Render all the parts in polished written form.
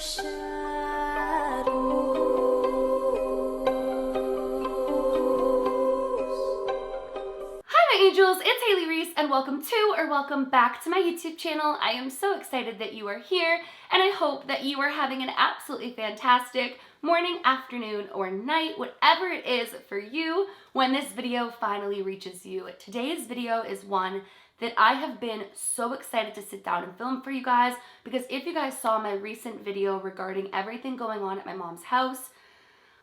Angels, it's Hailey Reese and welcome to or welcome back to my YouTube channel. I am so excited that you are here and I hope that you are having an absolutely fantastic morning, afternoon, or night, whatever it is for you when this video finally reaches you. Today's video is one that I have been so excited to sit down and film for you guys because if you guys saw my recent video regarding everything going on at my mom's house,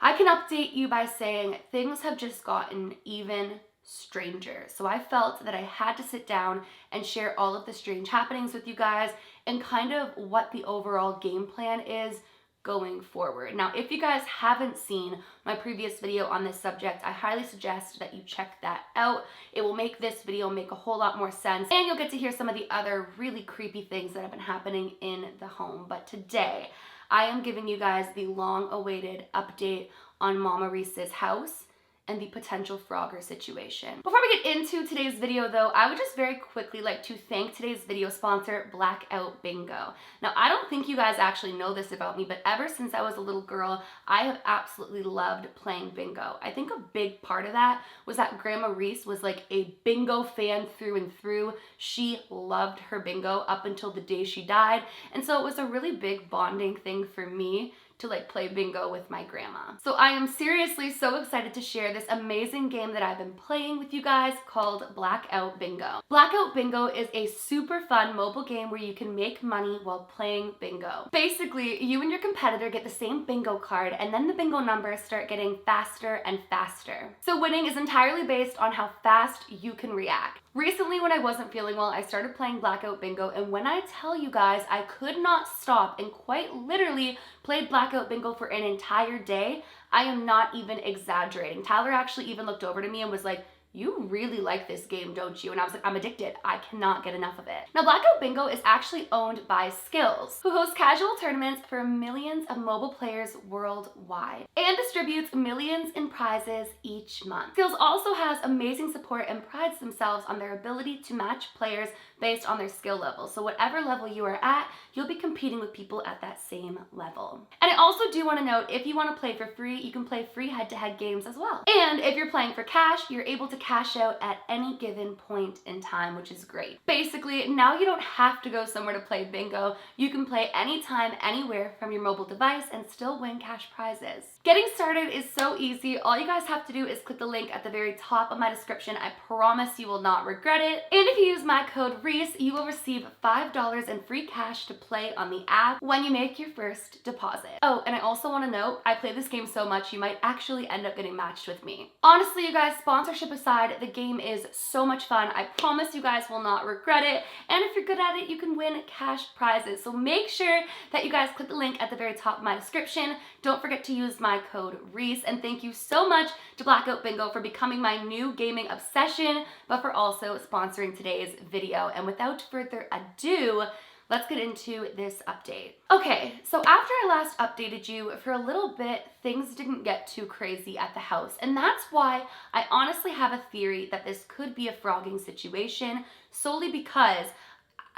I can update you by saying things have just gotten even stranger. So I felt that I had to sit down and share all of the strange happenings with you guys and kind of what the overall game plan is going forward. Now, if you guys haven't seen my previous video on this subject, I highly suggest that you check that out. It will make this video make a whole lot more sense and you'll get to hear some of the other really creepy things that have been happening in the home. But today, I am giving you guys the long-awaited update on Mama Reese's house and the potential Phrogger situation. Before we get into today's video though, I would just very quickly like to thank today's video sponsor, Blackout Bingo. Now, I don't think you guys actually know this about me, but ever since I was a little girl, I have absolutely loved playing bingo. I think a big part of that was that Grandma Reese was like a bingo fan through and through. She loved her bingo up until the day she died. And so it was a really big bonding thing for me to like play bingo with my grandma. So I am seriously so excited to share this amazing game that I've been playing with you guys called Blackout Bingo. Blackout Bingo is a super fun mobile game where you can make money while playing bingo. Basically, you and your competitor get the same bingo card and then the bingo numbers start getting faster and faster. So winning is entirely based on how fast you can react. Recently, when I wasn't feeling well, I started playing Blackout Bingo, and when I tell you guys I could not stop and quite literally played Blackout Bingo for an entire day, I am not even exaggerating. Tyler actually even looked over to me and was like, "You really like this game, don't you?" And I was like, "I'm addicted. I cannot get enough of it." Now, Blackout Bingo is actually owned by Skills, who hosts casual tournaments for millions of mobile players worldwide and distributes millions in prizes each month. Skills also has amazing support and prides themselves on their ability to match players based on their skill level. So whatever level you are at, you'll be competing with people at that same level. And I also do want to note, if you want to play for free, you can play free head-to-head games as well. And if you're playing for cash, you're able to cash out at any given point in time, which is great. Basically, now you don't have to go somewhere to play bingo. You can play anytime, anywhere from your mobile device and still win cash prizes. Getting started is so easy. All you guys have to do is click the link at the very top of my description. I promise you will not regret it. And if you use my code Reese, you will receive $5 in free cash to play on the app when you make your first deposit. Oh, and I also want to note, I play this game so much you might actually end up getting matched with me. Honestly, you guys, sponsorship aside, the game is so much fun. I promise you guys will not regret it. And if you're good at it, you can win cash prizes. So make sure that you guys click the link at the very top of my description. Don't forget to use my code Reese. And thank you so much to Blackout Bingo for becoming my new gaming obsession, but for also sponsoring today's video. And without further ado, let's get into this update. Okay, so after I last updated you for a little bit, things didn't get too crazy at the house. And that's why I honestly have a theory that this could be a frogging situation, solely because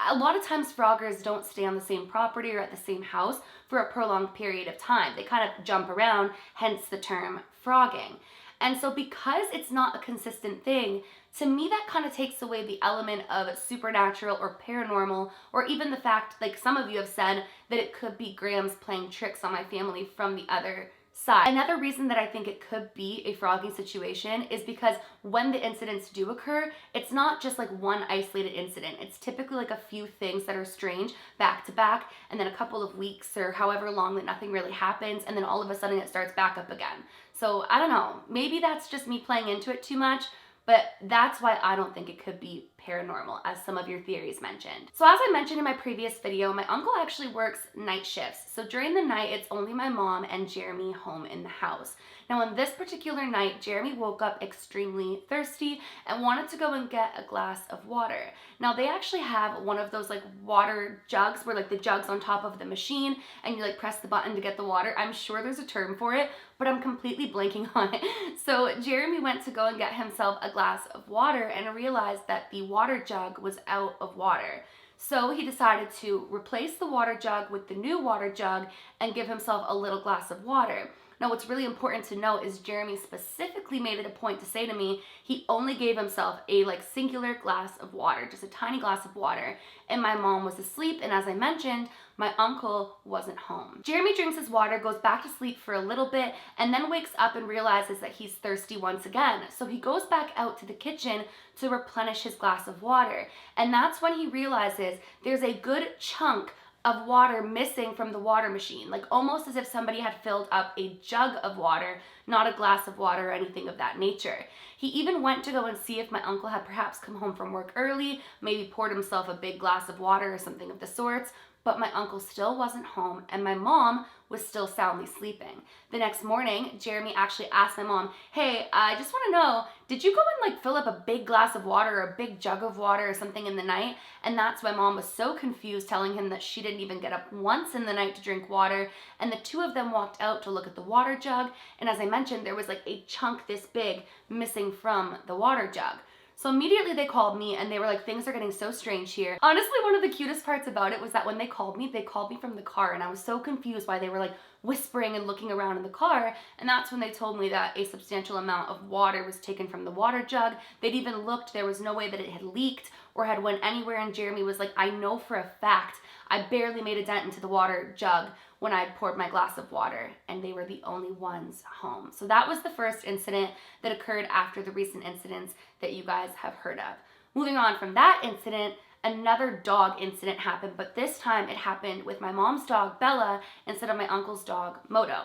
a lot of times Phroggers don't stay on the same property or at the same house for a prolonged period of time. They kind of jump around, hence the term frogging. And so because it's not a consistent thing, to me that kind of takes away the element of supernatural or paranormal, or even the fact, like some of you have said, that it could be Grams playing tricks on my family from the other side. Another reason that I think it could be a frogging situation is because when the incidents do occur, it's not just like one isolated incident. It's typically like a few things that are strange back to back, and then a couple of weeks or however long that nothing really happens, and then all of a sudden it starts back up again. So I don't know, maybe that's just me playing into it too much, but that's why I don't think it could be paranormal, as some of your theories mentioned. So as I mentioned in my previous video, my uncle actually works night shifts. So during the night, it's only my mom and Jeremy home in the house. Now on this particular night, Jeremy woke up extremely thirsty and wanted to go and get a glass of water. Now they actually have one of those like water jugs where like the jug's on top of the machine and you like press the button to get the water. I'm sure there's a term for it, but I'm completely blanking on it. So Jeremy went to go and get himself a glass of water and realized that the water jug was out of water. So he decided to replace the water jug with the new water jug and give himself a little glass of water. Now, what's really important to note is Jeremy specifically made it a point to say to me he only gave himself a singular glass of water, just a tiny glass of water, and my mom was asleep, and as I mentioned, my uncle wasn't home. Jeremy drinks his water, goes back to sleep for a little bit, and then wakes up and realizes that he's thirsty once again. So he goes back out to the kitchen to replenish his glass of water, and that's when he realizes there's a good chunk of water missing from the water machine, almost as if somebody had filled up a jug of water, not a glass of water or anything of that nature. He even went to go and see if my uncle had perhaps come home from work early, maybe poured himself a big glass of water or something of the sorts, but my uncle still wasn't home and my mom was still soundly sleeping. The next morning, Jeremy actually asked my mom, hey, I just want to know, did you go and fill up a big glass of water or a big jug of water or something in the night? And that's why mom was so confused, telling him that she didn't even get up once in the night to drink water. And the two of them walked out to look at the water jug. And as I mentioned, there was a chunk this big missing from the water jug. So immediately they called me and they were like, things are getting so strange here. Honestly, one of the cutest parts about it was that when they called me from the car, and I was so confused why they were whispering and looking around in the car. And that's when they told me that a substantial amount of water was taken from the water jug. They'd even looked, there was no way that it had leaked or had went anywhere. And Jeremy was like, I know for a fact I barely made a dent into the water jug when I poured my glass of water, and they were the only ones home. So that was the first incident that occurred after the recent incidents that you guys have heard of. Moving on from that incident, another dog incident happened, but this time it happened with my mom's dog, Bella, instead of my uncle's dog, Moto.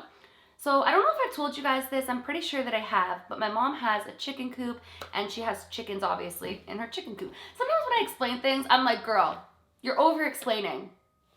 So I don't know if I've told you guys this, I'm pretty sure that I have, but my mom has a chicken coop, and she has chickens, obviously, in her chicken coop. Sometimes when I explain things, I'm like, girl, you're over-explaining.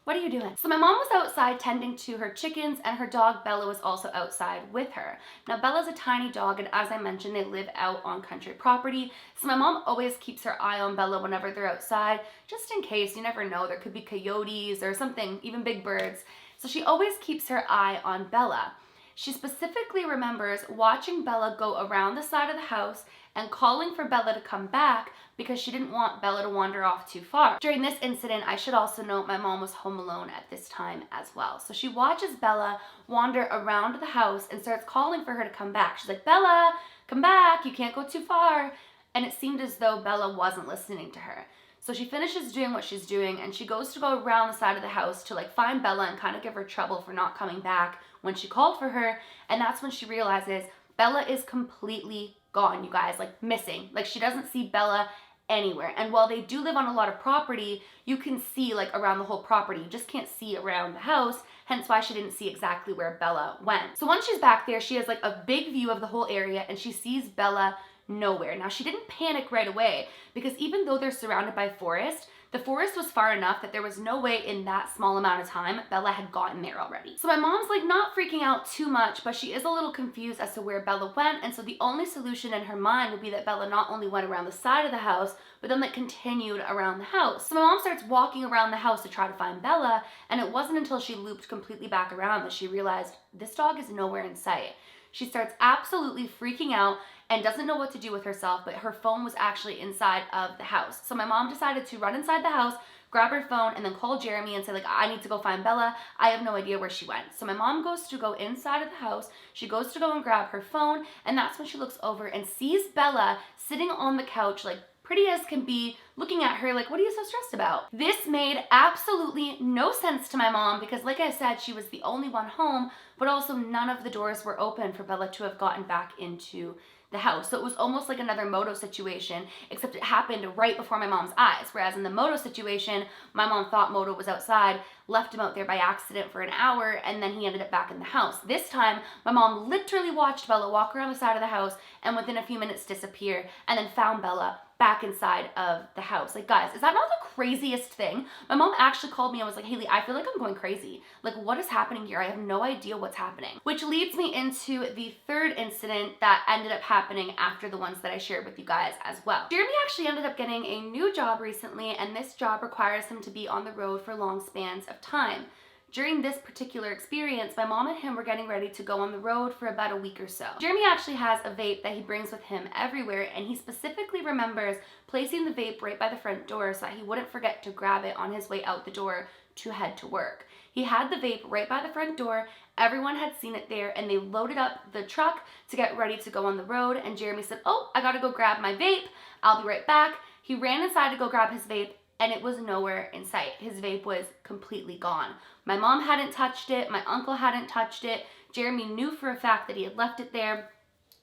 What are you doing? So my mom was outside tending to her chickens, and her dog Bella was also outside with her. Now Bella's a tiny dog, and as I mentioned, they live out on country property. So my mom always keeps her eye on Bella whenever they're outside, just in case, you never know, there could be coyotes or something, even big birds. So she always keeps her eye on Bella. She specifically remembers watching Bella go around the side of the house and calling for Bella to come back because she didn't want Bella to wander off too far. During this incident, I should also note my mom was home alone at this time as well. So she watches Bella wander around the house and starts calling for her to come back. She's like, Bella, come back, you can't go too far. And it seemed as though Bella wasn't listening to her. So she finishes doing what she's doing, and she goes to go around the side of the house to find Bella and kind of give her trouble for not coming back when she called for her. And that's when she realizes Bella is completely gone, you guys, missing. She doesn't see Bella anywhere. And while they do live on a lot of property, you can see around the whole property. You just can't see around the house, hence why she didn't see exactly where Bella went. So once she's back there, she has a big view of the whole area, and she sees Bella nowhere. Now she didn't panic right away, because even though they're surrounded by forest, the forest was far enough that there was no way in that small amount of time Bella had gotten there already. So my mom's not freaking out too much, but she is a little confused as to where Bella went, and so the only solution in her mind would be that Bella not only went around the side of the house, but then continued around the house. So my mom starts walking around the house to try to find Bella, and it wasn't until she looped completely back around that she realized this dog is nowhere in sight. She starts absolutely freaking out and doesn't know what to do with herself, but her phone was actually inside of the house. So my mom decided to run inside the house, grab her phone, and then call Jeremy and say, I need to go find Bella. I have no idea where she went. So my mom goes to go inside of the house. She goes to go and grab her phone, and that's when she looks over and sees Bella sitting on the couch, pretty as can be, looking at her what are you so stressed about? This made absolutely no sense to my mom because, like I said, she was the only one home, but also none of the doors were open for Bella to have gotten back into the house. So it was almost like another Moto situation, except it happened right before my mom's eyes. Whereas in the Moto situation, my mom thought Moto was outside, left him out there by accident for an hour, and then he ended up back in the house. This time, my mom literally watched Bella walk around the side of the house and within a few minutes disappear, and then found Bella back inside of the house. Guys, is that not the craziest thing? My mom actually called me and was like, Hailey, I feel like I'm going crazy. What is happening here? I have no idea what's happening. Which leads me into the third incident that ended up happening after the ones that I shared with you guys as well. Jeremy actually ended up getting a new job recently, and this job requires him to be on the road for long spans of time. during this particular experience, my mom and him were getting ready to go on the road for about a week or so. Jeremy actually has a vape that he brings with him everywhere, and he specifically remembers placing the vape right by the front door so that he wouldn't forget to grab it on his way out the door to head to work. He had the vape right by the front door. Everyone had seen it there, and they loaded up the truck to get ready to go on the road, and Jeremy said, "Oh, I gotta go grab my vape. I'll be right back." He ran inside to go grab his vape, and it was nowhere in sight. His vape was completely gone. My mom hadn't touched it. My uncle hadn't touched it. Jeremy knew for a fact that he had left it there,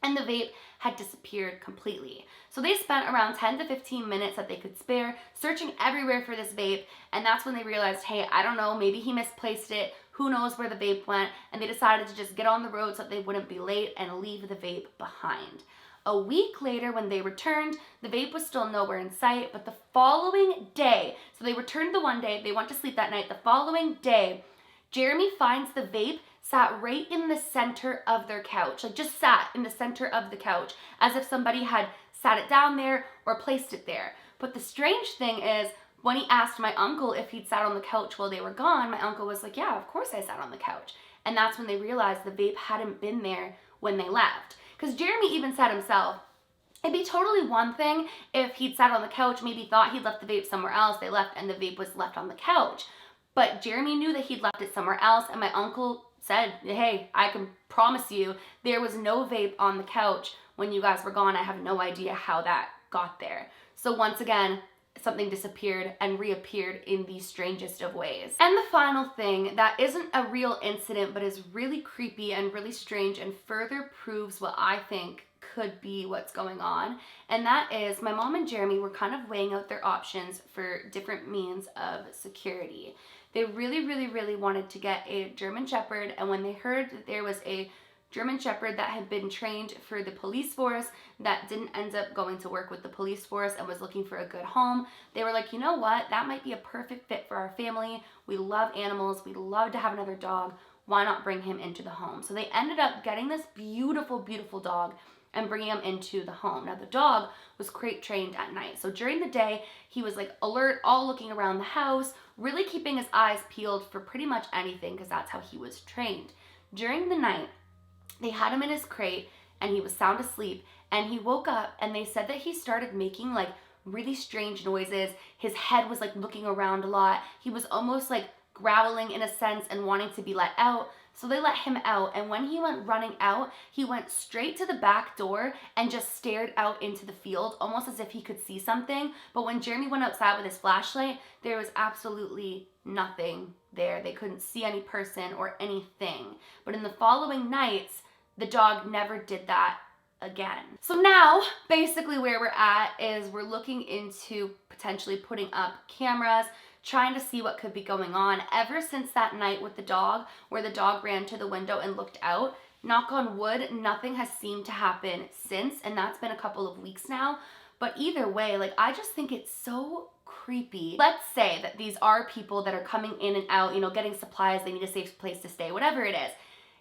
and the vape had disappeared completely. So they spent around 10 to 15 minutes that they could spare searching everywhere for this vape, and that's when they realized, hey, I don't know, maybe he misplaced it. Who knows where the vape went? And they decided to just get on the road so that they wouldn't be late and leave the vape behind. A week later, when they returned, the vape was still nowhere in sight, but the following day, so they returned the one day, they went to sleep that night. The following day, Jeremy finds the vape sat right in the center of their couch, like just sat in the center of the couch, as if somebody had sat it down there or placed it there. But the strange thing is, when he asked my uncle if he'd sat on the couch while they were gone, my uncle was like, yeah, of course I sat on the couch. And that's when they realized the vape hadn't been there when they left. Because Jeremy even said himself, it'd be totally one thing if he'd sat on the couch, maybe thought he'd left the vape somewhere else, they left, and the vape was left on the couch. But Jeremy knew that he'd left it somewhere else, and my uncle said, hey, I can promise you there was no vape on the couch when you guys were gone. I have no idea how that got there. So once again, something disappeared and reappeared in the strangest of ways. And the final thing that isn't a real incident but is really creepy and really strange and further proves what I think could be what's going on, and that is my mom and Jeremy were kind of weighing out their options for different means of security. They really wanted to get a German Shepherd, and when they heard that there was a German Shepherd that had been trained for the police force that didn't end up going to work with the police force and was looking for a good home, they were like, you know what, that might be a perfect fit for our family. We love animals. We'd love to have another dog. Why not bring him into the home? So they ended up getting this beautiful dog and bringing him into the home. Now the dog was crate trained at night. So during the day, he was like alert, all looking around the house, really keeping his eyes peeled for pretty much anything because that's how he was trained. During the night, they had him in his crate and he was sound asleep, and he woke up and they said that he started making like really strange noises. His head was like looking around a lot. He was almost like growling in a sense and wanting to be let out. So they let him out, and when he went running out, he went straight to the back door and just stared out into the field, almost as if he could see something. But when Jeremy went outside with his flashlight, there was absolutely nothing there. They couldn't see any person or anything. But in the following nights, the dog never did that again. So now, basically where we're at is we're looking into potentially putting up cameras, trying to see what could be going on. Ever since that night with the dog, where the dog ran to the window and looked out, knock on wood, nothing has seemed to happen since, and that's been a couple of weeks now. But either way, like, I just think it's so creepy. Let's say that these are people that are coming in and out, you know, getting supplies, they need a safe place to stay, whatever it is.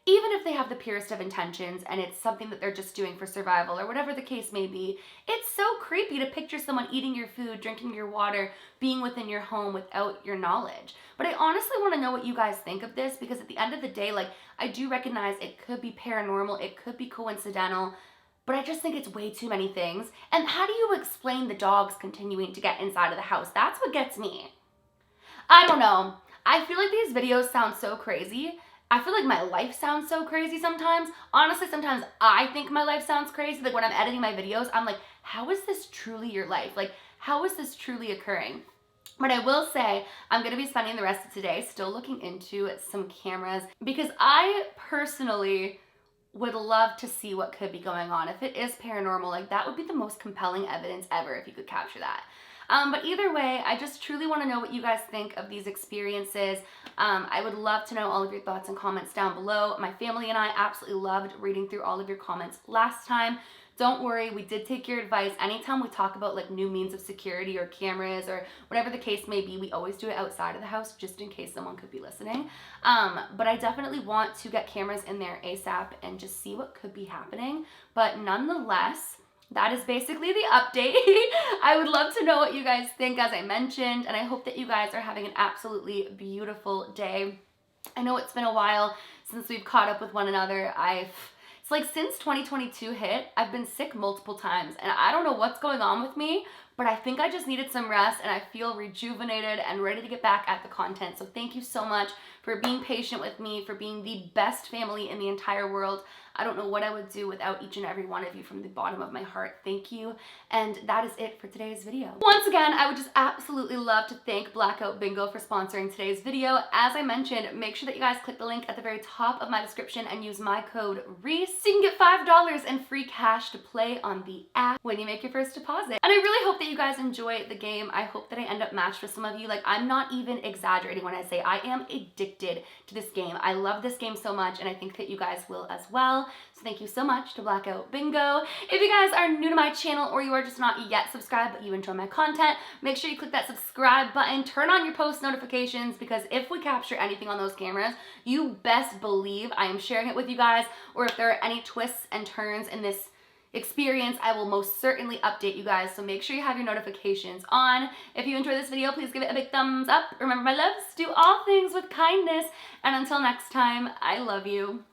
Even if they have the purest of intentions and it's something that they're just doing for survival or whatever the case may be, it's so creepy to picture someone eating your food, drinking your water, being within your home without your knowledge. But I honestly want to know what you guys think of this, because at the end of the day, like, I do recognize it could be paranormal, it could be coincidental, but I just think it's way too many things. And how do you explain the dogs continuing to get inside of the house? That's what gets me. I don't know. I feel like these videos sound so crazy. I feel like my life sounds so crazy sometimes. Honestly, sometimes I think my life sounds crazy. Like when I'm editing my videos, I'm like, how is this truly your life? Like, how is this truly occurring? But I will say, I'm going to be spending the rest of today still looking into some cameras, because I personally would love to see what could be going on. If it is paranormal, like, that would be the most compelling evidence ever if you could capture that. But either way, I just truly want to know what you guys think of these experiences. I would love to know all of your thoughts and comments down below. My family and I absolutely loved reading through all of your comments last time. Don't worry, we did take your advice. Anytime we talk about like new means of security or cameras or whatever the case may be, we always do it outside of the house just in case someone could be listening. But I definitely want to get cameras in there ASAP and just see what could be happening. But nonetheless, that is basically the update. I would love to know what you guys think, as I mentioned, and I hope that you guys are having an absolutely beautiful day. I know it's been a while since we've caught up with one another. It's like since 2022 hit, I've been sick multiple times, and I don't know what's going on with me, but I think I just needed some rest, and I feel rejuvenated and ready to get back at the content. So thank you so much for being patient with me, for being the best family in the entire world. I don't know what I would do without each and every one of you from the bottom of my heart. Thank you. And that is it for today's video. Once again, I would just absolutely love to thank Blackout Bingo for sponsoring today's video. As I mentioned, make sure that you guys click the link at the very top of my description and use my code Reese so you can get $5 in free cash to play on the app when you make your first deposit. And I really hope that you guys enjoy the game. I hope that I end up matched with some of you. Like, I'm not even exaggerating when I say I am addicted to this game. I love this game so much, and I think that you guys will as well. So thank you so much to Blackout Bingo. If you guys are new to my channel or you are just not yet subscribed but you enjoy my content, make sure you click that subscribe button, turn on your post notifications, because if we capture anything on those cameras, you best believe I am sharing it with you guys, or if there are any twists and turns in this experience, I will most certainly update you guys. So make sure you have your notifications on. If you enjoyed this video, please give it a big thumbs up. Remember, my loves, do all things with kindness. And until next time, I love you.